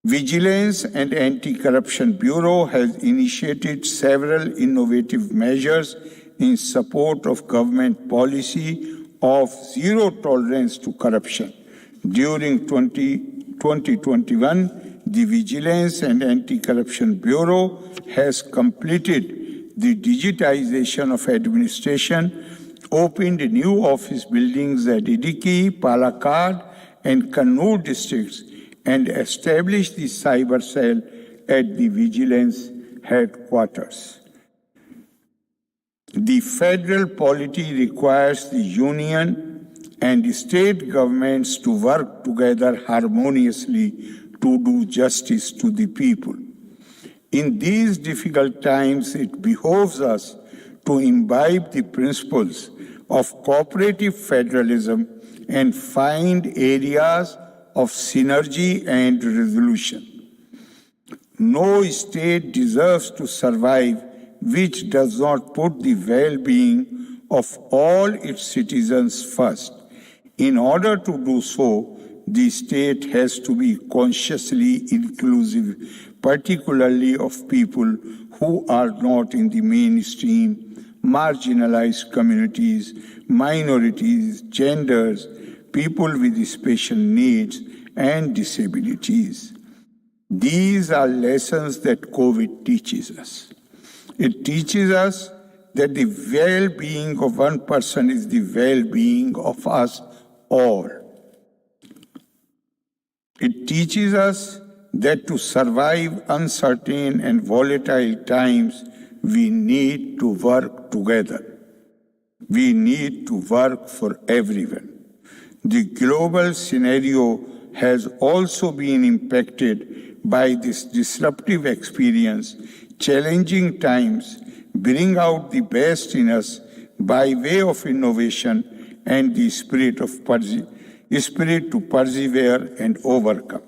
S2: Vigilance and Anti-Corruption Bureau has initiated several innovative measures in support of government policy of zero tolerance to corruption. During 2021, the Vigilance and Anti-Corruption Bureau has completed the digitization of administration, opened new office buildings at Idiki, Palakkad, and Kannur districts, and established the cyber cell at the Vigilance headquarters. The federal polity requires the union and state governments to work together harmoniously to do justice to the people. In these difficult times, it behoves us to imbibe the principles of cooperative federalism and find areas of synergy and resolution. No state deserves to survive which does not put the well-being of all its citizens first. In order to do so, the state has to be consciously inclusive, particularly of people who are not in the mainstream, marginalized communities, minorities, genders, people with special needs and disabilities. These are lessons that COVID teaches us. It teaches us that the well-being of one person is the well-being of us all. It teaches us that to survive uncertain and volatile times, we need to work together. We need to work for everyone. The global scenario has also been impacted by this disruptive experience. Challenging times bring out the best in us by way of innovation and the spirit to persevere and overcome.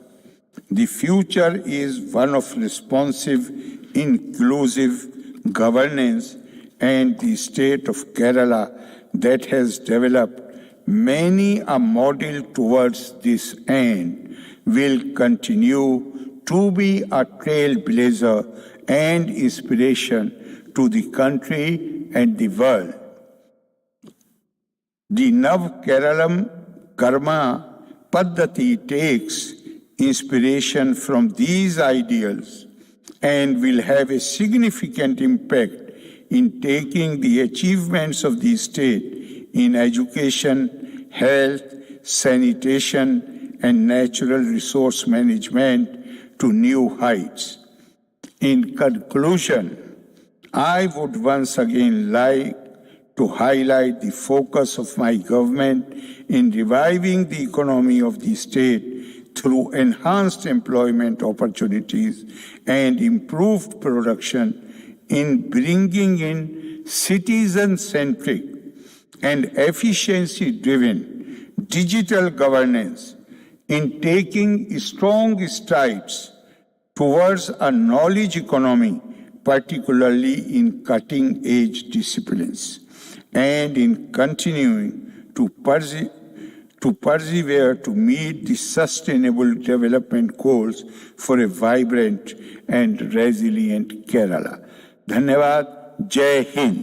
S2: The future is one of responsive, inclusive governance, and the state of Kerala that has developed many a model towards this end will continue to be a trailblazer and inspiration to the country and the world. The Nav Keralam Karma Paddhati takes inspiration from these ideals and will have a significant impact in taking the achievements of the state in education, health, sanitation, and natural resource management to new heights. In conclusion, I would once again like to highlight the focus of my government in reviving the economy of the state through enhanced employment opportunities and improved production, in bringing in citizen-centric and efficiency-driven digital governance, in taking strong strides towards a knowledge economy, particularly in cutting-edge disciplines, and in continuing to persevere to meet the sustainable development goals for a vibrant and resilient Kerala. धन्यवाद. जय Hind.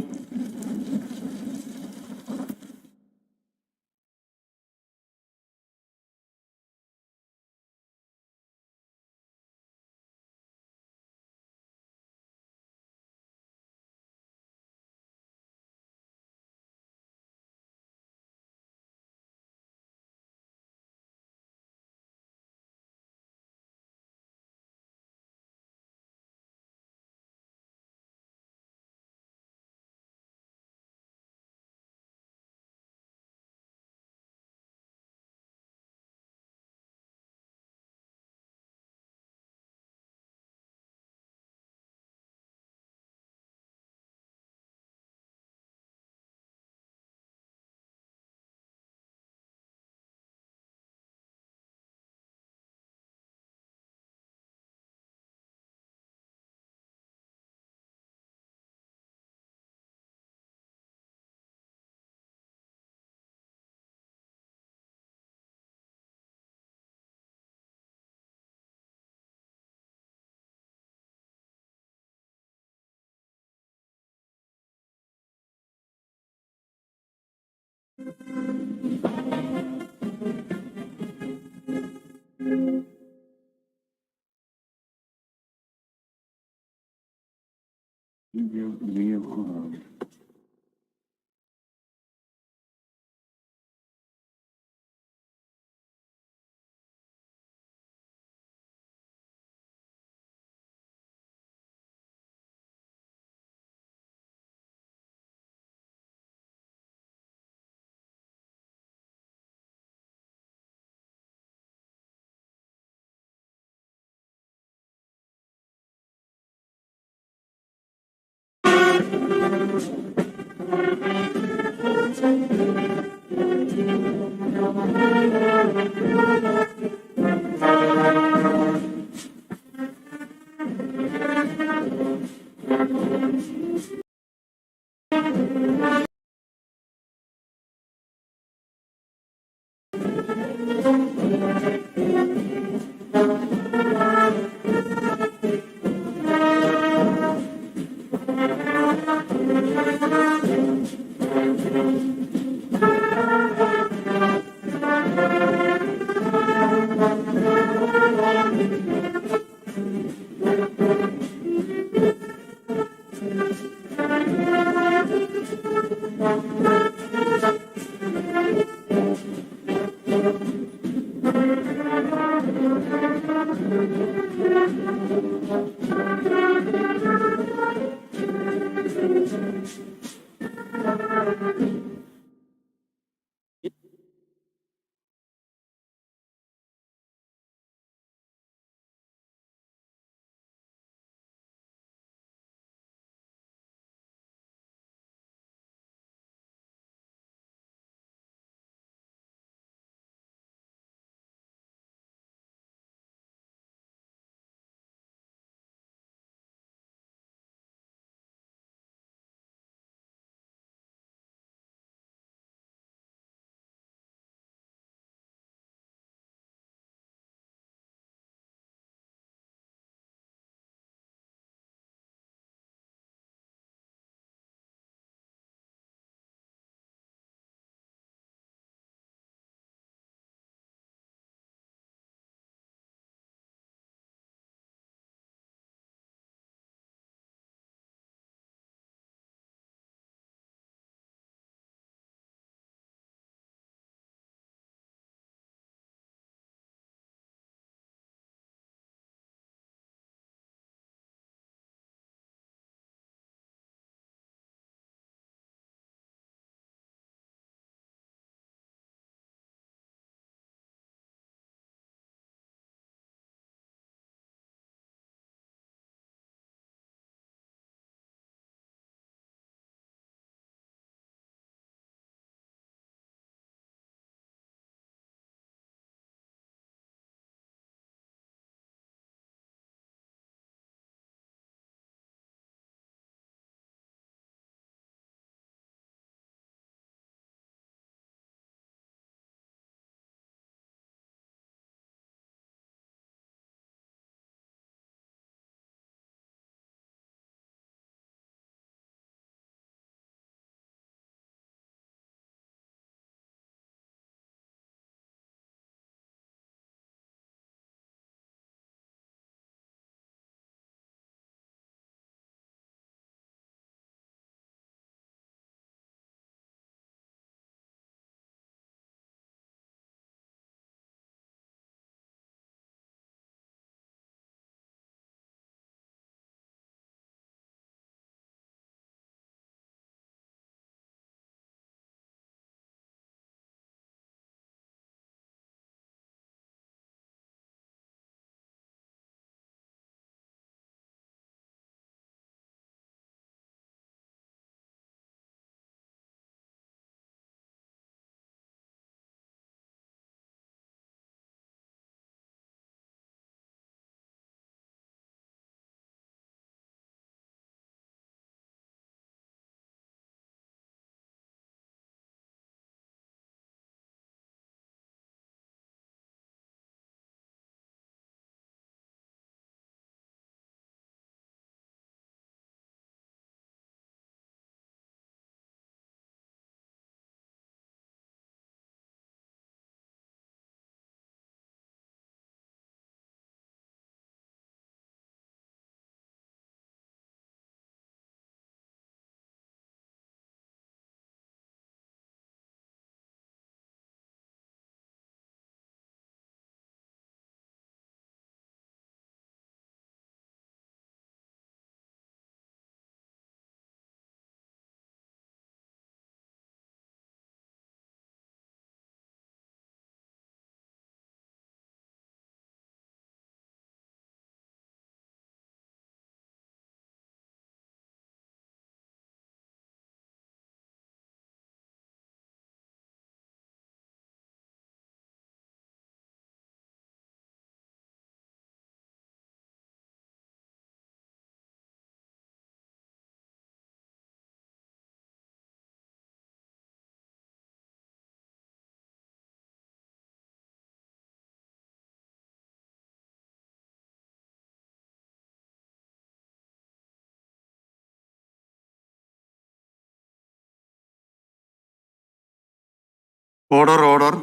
S3: Order order.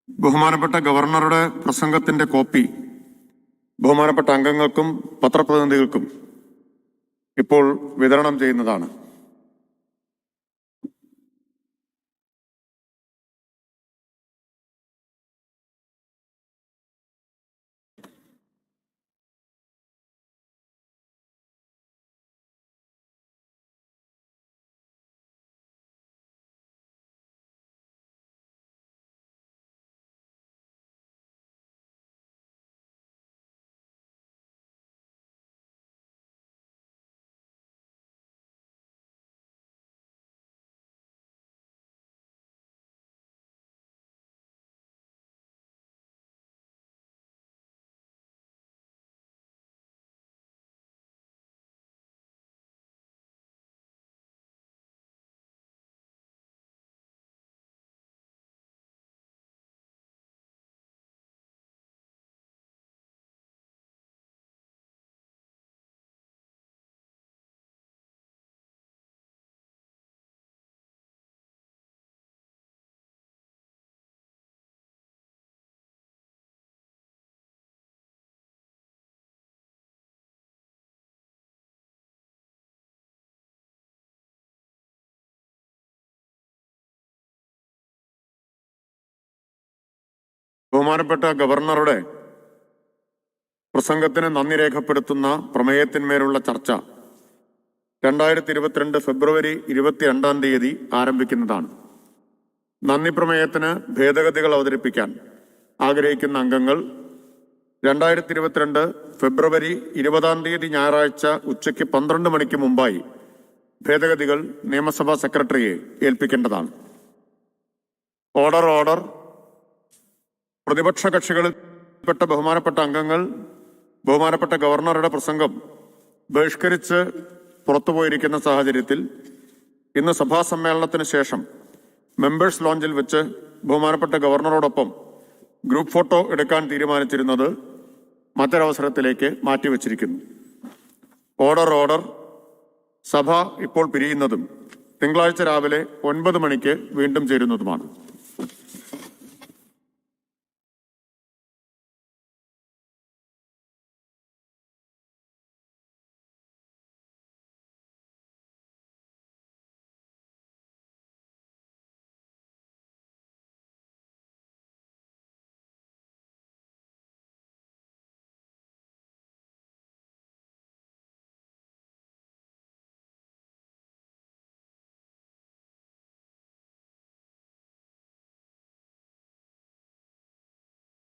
S3: ബഹുമാനപ്പെട്ട ഗവർണറുടെ പ്രസംഗത്തിന്റെ copy ബഹുമാനപ്പെട്ട അംഗങ്ങൾക്കും പത്രപ്രതിനിധികൾക്കും ഇപ്പോൾ വിതരണം ചെയ്യുന്നതാണ്. ബഹുമാനപ്പെട്ട ഗവർണറുടെ പ്രസംഗത്തിന് നന്ദി രേഖപ്പെടുത്തുന്ന പ്രമേയത്തിന്മേലുള്ള ചർച്ച 2022 ഫെബ്രുവരി 22 ആരംഭിക്കുന്നതാണ്. നന്ദി പ്രമേയത്തിന് ഭേദഗതികൾ അവതരിപ്പിക്കാൻ ആഗ്രഹിക്കുന്ന അംഗങ്ങൾ 2022 ഫെബ്രുവരി 20 ഞായറാഴ്ച ഉച്ചയ്ക്ക് 12 മണിക്ക് മുമ്പായി ഭേദഗതികൾ നിയമസഭാ സെക്രട്ടറിയെ ഏൽപ്പിക്കേണ്ടതാണ്. ഓർഡർ. പ്രതിപക്ഷ കക്ഷികളിൽപ്പെട്ട ബഹുമാനപ്പെട്ട അംഗങ്ങൾ ബഹുമാനപ്പെട്ട ഗവർണറുടെ പ്രസംഗം ബഹിഷ്കരിച്ച് പുറത്തുപോയിരിക്കുന്ന സാഹചര്യത്തിൽ ഇന്ന് സഭാ സമ്മേളനത്തിന് ശേഷം മെമ്പേഴ്സ് ലോഞ്ചിൽ വെച്ച് ബഹുമാനപ്പെട്ട ഗവർണറോടൊപ്പം ഗ്രൂപ്പ് ഫോട്ടോ എടുക്കാൻ തീരുമാനിച്ചിരുന്നത് മറ്റൊരവസരത്തിലേക്ക് മാറ്റിവെച്ചിരിക്കുന്നു. ഓർഡർ. സഭ ഇപ്പോൾ പിരിയുന്നതും തിങ്കളാഴ്ച രാവിലെ 9 മണിക്ക് വീണ്ടും ചേരുന്നതുമാണ്.